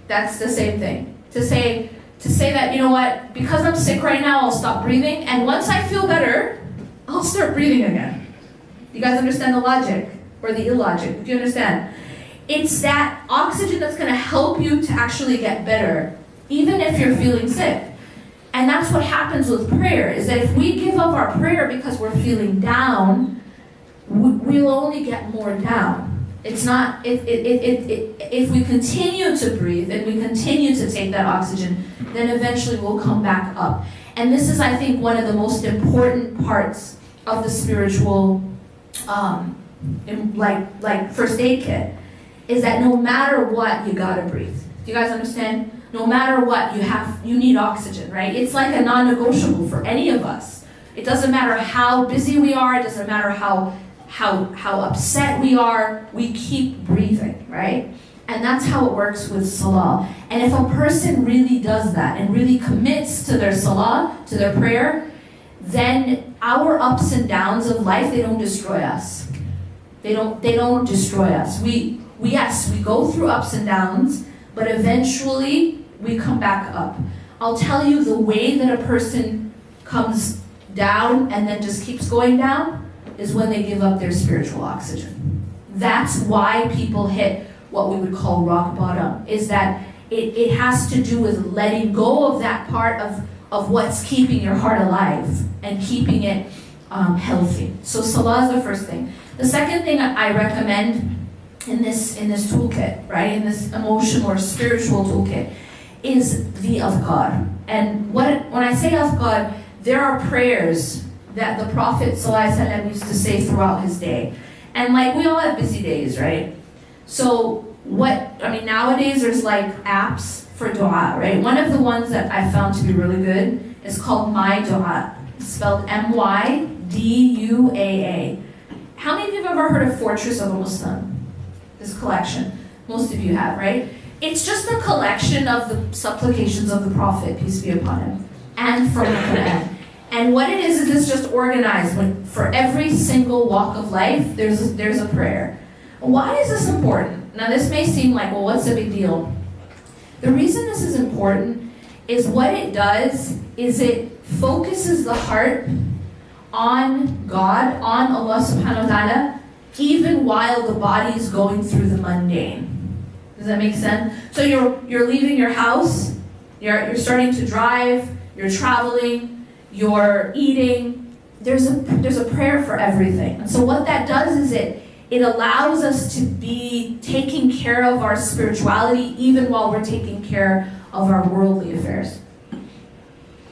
That's the same thing. To say that, you know what, because I'm sick right now, I'll stop breathing, and once I feel better, I'll start breathing again. You guys understand the logic, or the illogic? Do you understand? It's that oxygen that's going to help you to actually get better, even if you're feeling sick. And that's what happens with prayer, is that if we give up our prayer because we're feeling down, we'll only get more down. It's not, if we continue to breathe and we continue to take that oxygen, then eventually we'll come back up. And this is, I think, one of the most important parts of the spiritual, like first aid kit, is that no matter what, you gotta breathe. Do you guys understand? No matter what, you need oxygen, right? It's like a non-negotiable for any of us. It doesn't matter how busy we are, it doesn't matter how upset we are, we keep breathing, right? And that's how it works with Salah. And if a person really does that and really commits to their Salah, to their prayer, then our ups and downs of life, they don't destroy us. They don't destroy us. We go through ups and downs, but eventually we come back up. I'll tell you the way that a person comes down and then just keeps going down is when they give up their spiritual oxygen. That's why people hit what we would call rock bottom, is that it has to do with letting go of that part of what's keeping your heart alive and keeping it healthy. So Salah is the first thing. The second thing I recommend in this toolkit, right, in this emotional or spiritual toolkit, is the adhkar. And when I say adhkar, there are prayers that the Prophet ﷺ used to say throughout his day. And like, we all have busy days, right? So nowadays there's like apps for dua, right? One of the ones that I found to be really good is called My Dua, spelled MYDUAA. How many of you have ever heard of Fortress of a Muslim? This collection. Most of you have, right? It's just a collection of the supplications of the Prophet, peace be upon him, and from the Quran. And what it is it's just organized. For every single walk of life, there's a prayer. Why is this important? Now this may seem like, well, what's the big deal? The reason this is important is what it does is it focuses the heart on God, on Allah subhanahu wa ta'ala, even while the body is going through the mundane. Does that make sense? So you're leaving your house, you're starting to drive, you're traveling, you're eating. There's a prayer for everything. And so what that does is it allows us to be taking care of our spirituality even while we're taking care of our worldly affairs.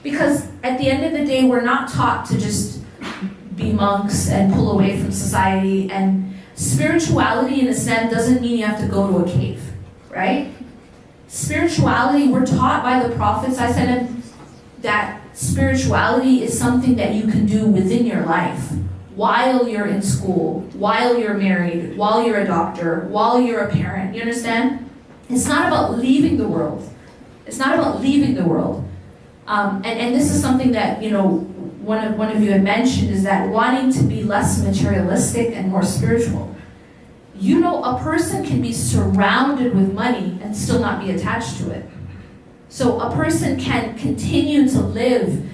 Because at the end of the day, we're not taught to just be monks and pull away from society. And spirituality in Islam doesn't mean you have to go to a cave, right? Spirituality, we're taught by the Prophet ﷺ that spirituality is something that you can do within your life, while you're in school, while you're married, while you're a doctor, while you're a parent. You understand? It's not about leaving the world. It's not about leaving the world. And this is something that, one of you had mentioned, is that wanting to be less materialistic and more spiritual. A person can be surrounded with money and still not be attached to it. So a person can continue to live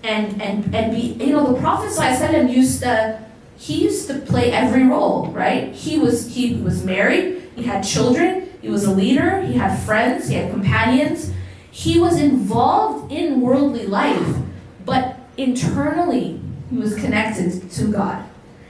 and be, the Prophet ﷺ used to play every role, right? He was married, he had children, he was a leader, he had friends, he had companions. He was involved in worldly life, but internally he was connected to God.